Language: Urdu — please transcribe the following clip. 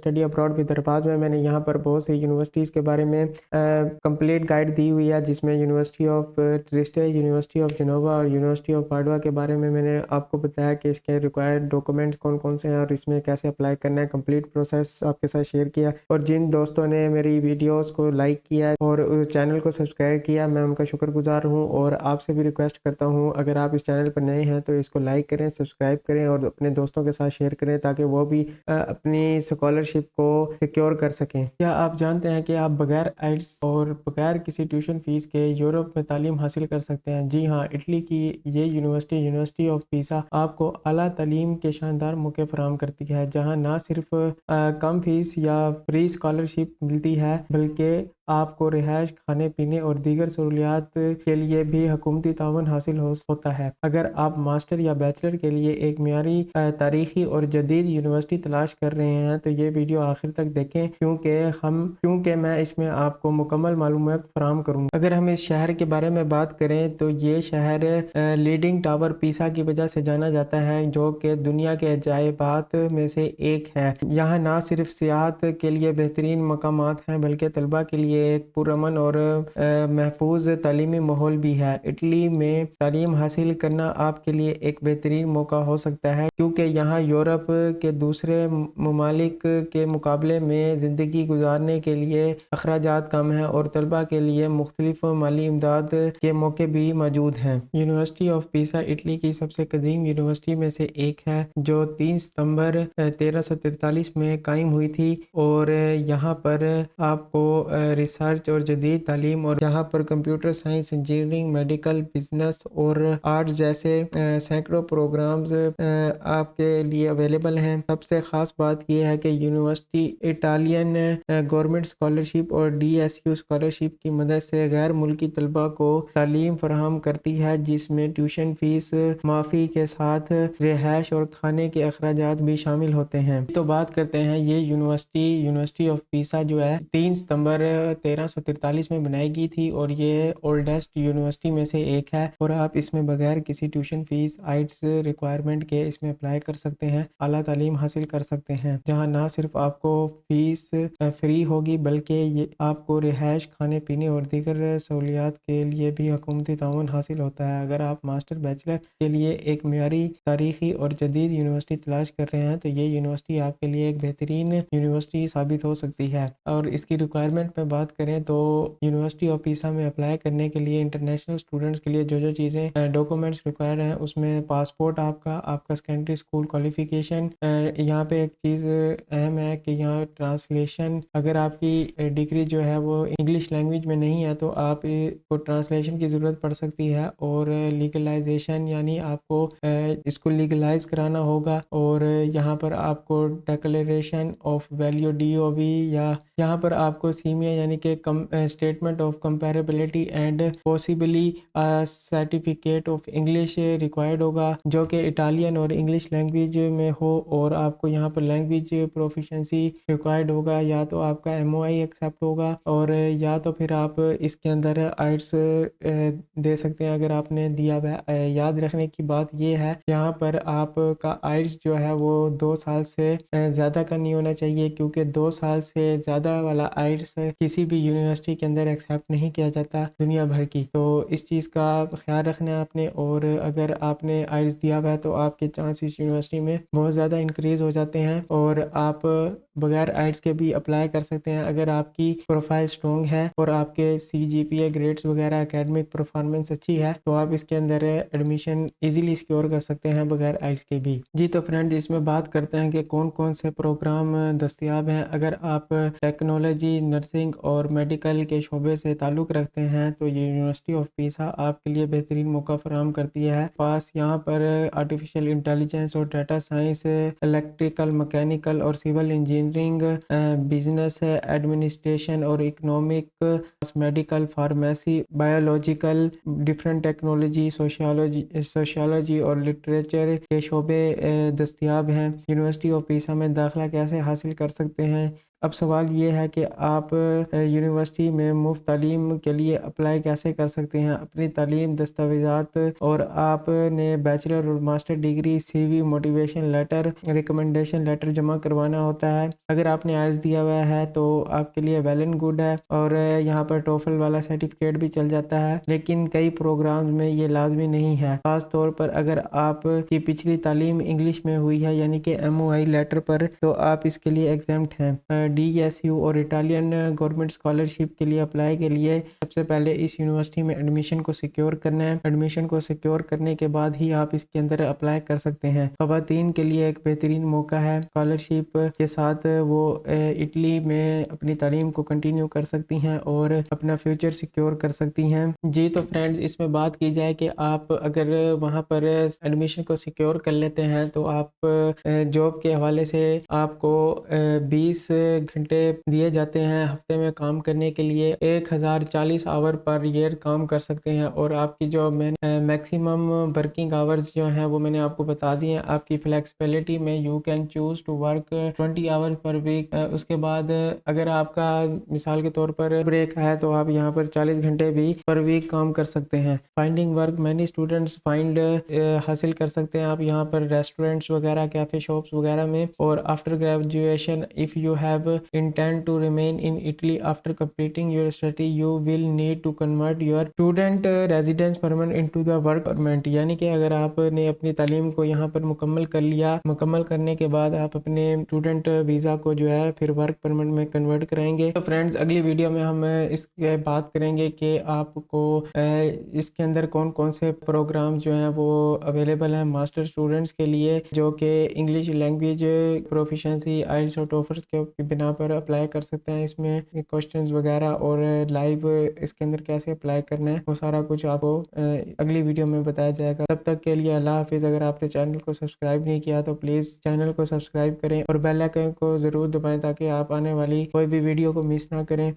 اسٹڈی ابراڈ ود درباز میں نے یہاں پر بہت سی یونیورسٹیز کے بارے میں کمپلیٹ گائیڈ دی ہوئی ہے، جس میں یونیورسٹی آف ٹرسٹے، یونیورسٹی آف جنوبا اور یونیورسٹی آف پاڈوا کے بارے میں نے آپ کو بتایا کہ اس کے ریکوائرڈ ڈاکومنٹس کون کون سے ہیں اور اس میں کیسے اپلائی کرنا ہے، کمپلیٹ پروسیس آپ کے ساتھ شیئر کیا۔ اور جن دوستوں نے میری ویڈیوز کو لائک کیا اور چینل کو سبسکرائب کیا، میں ان کا شکر گزار ہوں، اور آپ سے بھی ریکویسٹ کرتا ہوں اگر آپ اس چینل پر نئے ہیں تو اس کو لائک کریں، سبسکرائب کریں اور اپنے دوستوں کے ساتھ شیئر کریں تاکہ وہ بھی اپنی اسکالرشپ کو سیکیور کر سکیں۔ کیا آپ جانتے ہیں کہ آپ بغیر آئلٹس اور بغیر کسی ٹیوشن فیس کے یورپ میں تعلیم حاصل کر سکتے ہیں؟ جی ہاں، اٹلی کی یہ یونیورسٹی آف پیسا آپ کو اعلیٰ تعلیم کے شاندار موقع فراہم کرتی ہے، جہاں نہ صرف کم فیس یا فری اسکالرشپ ملتی ہے بلکہ آپ کو رہائش، کھانے پینے اور دیگر سہولیات کے لیے بھی حکومتی تعاون حاصل ہوتا ہے۔ اگر آپ ماسٹر یا بیچلر کے لیے ایک معیاری، تاریخی اور جدید یونیورسٹی تلاش کر رہے ہیں تو یہ ویڈیو آخر تک دیکھیں، کیونکہ میں اس میں آپ کو مکمل معلومات فراہم کروں گا۔ اگر ہم اس شہر کے بارے میں بات کریں تو یہ شہر لیڈنگ ٹاور پیسا کی وجہ سے جانا جاتا ہے، جو کہ دنیا کے عجائبات میں سے ایک ہے۔ یہاں نہ صرف سیاحت کے لیے بہترین مقامات ہیں بلکہ طلباء کے لیے ایک پرامن اور محفوظ تعلیمی ماحول بھی ہے۔ اٹلی میں تعلیم حاصل کرنا آپ کے لیے ایک بہترین موقع ہو سکتا ہے، کیونکہ یہاں یورپ کے دوسرے ممالک کے مقابلے میں زندگی گزارنے کے لیے اخراجات کم ہیں اور طلباء کے لیے مختلف مالی امداد کے موقع بھی موجود ہیں۔ یونیورسٹی آف پیسا اٹلی کی سب سے قدیم یونیورسٹی میں سے ایک ہے، جو 3 ستمبر 1343 میں قائم ہوئی تھی، اور یہاں پر آپ کو ریسرچ اور جدید تعلیم، اور یہاں پر computer science, engineering, medical, business اور آرٹس جیسے سینکڑوں پروگرامز آپ کے لیے اویلیبل ہیں۔ سب سے خاص بات یہ ہے کہ یونیورسٹی اٹالین گورنمنٹ اسکالرشپ اور ڈی ایس یو اسکالرشپ کی مدد سے غیر ملکی طلباء کو تعلیم فراہم کرتی ہے، جس میں ٹیوشن فیس معافی کے ساتھ رہائش اور کھانے کے اخراجات بھی شامل ہوتے ہیں۔ تو بات کرتے ہیں یہ یونیورسٹی آف پیسا جو ہے 3 ستمبر 1343 میں بنائی گئی تھی، اور یہ اولڈسٹ یونیورسٹی میں سے ایک ہے، اور آپ اس میں بغیر کسی ٹیوشن فیس، آئٹس ریکوائرمنٹ کے اس میں اپلائی کر سکتے ہیں، اعلیٰ تعلیم حاصل کر سکتے ہیں، جہاں نہ صرف آپ کو فیس فری ہوگی بلکہ یہ آپ کو رہائش، کھانے پینے اور دیگر سہولیات کے لیے بھی حکومتی تعاون حاصل ہوتا ہے۔ اگر آپ ماسٹر بیچلر کے لیے ایک معیاری، تاریخی اور جدید یونیورسٹی تلاش کر رہے ہیں تو یہ یونیورسٹی آپ کے لیے ایک بہترین یونیورسٹی ثابت ہو سکتی ہے۔ اور اس کی ریکوائرمنٹ میں بات کریں تو یونیورسٹی آف پیسا میں اپلائی کرنے کے لیے انٹرنیشنل اسٹوڈنٹس کے لیے جو چیزیں ڈاکومنٹس ریکوائر ہیں اس میں پاسپورٹ آپ کا سیکنڈری اسکول کوالیفیکیشن، یہاں پہ ایک چیز اہم ہے کہ یہاں ٹرانسلیشن، اگر آپ کی ڈگری جو ہے وہ انگلش لینگویج میں نہیں ہے تو آپ کو ٹرانسلیشن کی ضرورت پڑ سکتی ہے، اور لیگلائزیشن یعنی آپ کو اس کو لیگلائز کرانا ہوگا، اور یہاں پر آپ کو ڈیکلیریشن آف ویلیو DOV، یا یہاں پر آپ کو سیمیا یعنی کہ statement of comparability and possibly certificate of English required ہوگا، جو کہ اٹالین اور انگلش لینگویج میں ہو، اور آپ کو یہاں پر لینگویج پروفیشنسی ریکوائرڈ ہوگا، یا تو آپ کا MOI ایکسیپٹ ہوگا، اور یا تو پھر آپ اس کے اندر آئٹس دے سکتے ہیں اگر آپ نے دیا ہے۔ یاد رکھنے کی بات یہ ہے یہاں پر آپ کا آئٹس جو ہے وہ 2 سال سے زیادہ کا نہیں ہونا چاہیے، کیونکہ 2 سال سے زیادہ والا آئٹس کسی بھی یونیورسٹی کے اندر ایکسیپٹ نہیں کیا جاتا دنیا بھر کی، تو اس چیز کا خیال رکھنا ہے آپ نے۔ اور اگر آپ نے آئٹس دیا ہوا ہے تو آپ کے چانس اس یونیورسٹی میں بہت زیادہ انکریز ہو جاتے ہیں، اور آپ بغیر آئٹس کے بھی اپلائی کر سکتے ہیں اگر آپ کی پروفائل اسٹرانگ ہے اور آپ کے CGPA گریڈز وغیرہ، اکیڈمک پرفارمنس اچھی ہے، تو آپ اس کے اندر ایڈمیشن ایزیلی سیکیور کر سکتے ہیں بغیر آئٹس کے بھی۔ جی تو فرینڈ، اس میں بات کرتے ہیں کہ کون کون سے پروگرام دستیاب ہیں۔ اگر آپ ٹیکنالوجی، نرسنگ اور میڈیکل کے شعبے سے تعلق رکھتے ہیں تو یہ یونیورسٹی آف پیسا آپ کے لیے بہترین موقع فراہم کرتی ہے۔ پاس یہاں پر آرٹیفیشل انٹیلیجنس اور ڈیٹا سائنس، الیکٹریکل، میکینیکل اور سول انجینئرنگ، بزنس ایڈمنسٹریشن اور economic, medical, pharmacy, biological, different technology, sociology اور لٹریچر کے شعبے دستیاب ہیں۔ یونیورسٹی آف پیسا میں داخلہ کیسے حاصل کر سکتے ہیں؟ اب سوال یہ ہے کہ آپ یونیورسٹی میں مفت تعلیم کے لیے اپلائی کیسے کر سکتے ہیں. اپنی تعلیم، دستاویزات اور آپ نے بیچلر اور ماسٹر ڈگری، سی وی، موٹیویشن لیٹر، ریکمنڈیشن لیٹر جمع کروانا ہوتا ہے. اگر آپ نے آئلٹس دیا ہوا ہے تو آپ کے لیے ویل اینڈ گڈ ہے، اور یہاں پر ٹوفل والا سرٹیفکیٹ بھی چل جاتا ہے. لیکن کئی پروگرامز میں یہ لازمی نہیں ہے، خاص طور پر اگر آپ کی پچھلی تعلیم انگلش میں ہوئی ہے یعنی کہ ایم او آئی لیٹر پر، تو آپ اس کے لیے ایگزیمپٹ ہیں. ڈی ایس یو اور اٹالین گورنمنٹ اسکالرشپ کے لیے اپلائی کے لیے سب سے پہلے اس یونیورسٹی میں ایڈمیشن کو سیکیور کرنا ہے. ایڈمیشن کو سیکیور کرنے کے بعد ہی آپ اس کے اندر اپلائی کر سکتے ہیں. خواتین کے لیے ایک بہترین موقع ہے. اسکالرشپ کے ساتھ وہ اٹلی میں اپنی تعلیم کو کنٹینیو کر سکتی ہیں اور اپنا فیوچر سیکیور کر سکتی ہیں. جی تو فرینڈز، اس میں بات کی جائے کہ آپ اگر وہاں پر ایڈمیشن کو سیکیور کر لیتے ہیں تو آپ جاب کے حوالے سے آپ کو 20 گھنٹے دیے جاتے ہیں ہفتے میں کام کرنے کے لیے. 1040 آور پر ایئر کام کر سکتے ہیں، اور آپ کی جو میکسیمم ورکنگ آورز جو ہیں وہ میں نے آپ کو بتا دی ہیں. آپ کی فلیکسیبلٹی میں you can choose to work 20 hour per week. اس کے بعد اگر آپ کا مثال کے طور پر بریک ہے تو آپ یہاں پر 40 گھنٹے بھی پر ویک کام کر سکتے ہیں. Finding work, many students find حاصل کر سکتے ہیں آپ یہاں پر ریسٹورینٹس وغیرہ، کیفے شاپس وغیرہ میں. اور after graduation if you have intend to remain in Italy after completing your study you will need to convert your student residence permit into the work permit. یعنی کہ اگر آپ نے اپنی تعلیم کو یہاں پر مکمل کر لیا، مکمل کرنے کے بعد آپ اپنے اسٹوڈنٹ ویزا کو جو ہے پھر ورک پرمنٹ میں کنورٹ کریں گے. تو فرینڈز، اگلی ویڈیو میں ہم اس کے بات کریں گے کہ آپ کو اس کے اندر کون کون سے پروگرام جو ہیں وہ اویلیبل ہیں ماسٹر اسٹوڈنٹس کے لیے، جو کہ انگلش لینگویج پروفیشنسی آئلٹس اور ٹوفلس کے بنا پر اپلائی کر سکتے ہیں. اس میں کوسچنز وغیرہ اور لائیو اس کے اندر کیسے اپلائی کرنا ہے وہ سارا کچھ آپ کو اگلی ویڈیو میں بتایا جائے گا. تب تک کے لیے اللہ حافظ. اگر آپ نے چینل کو سبسکرائب نہیں کیا تو پلیز چینل کو سبسکرائب کریں اور بیل آئیکن کو ضرور دبائیں تاکہ آپ آنے والی کوئی بھی ویڈیو کو مس نہ کریں.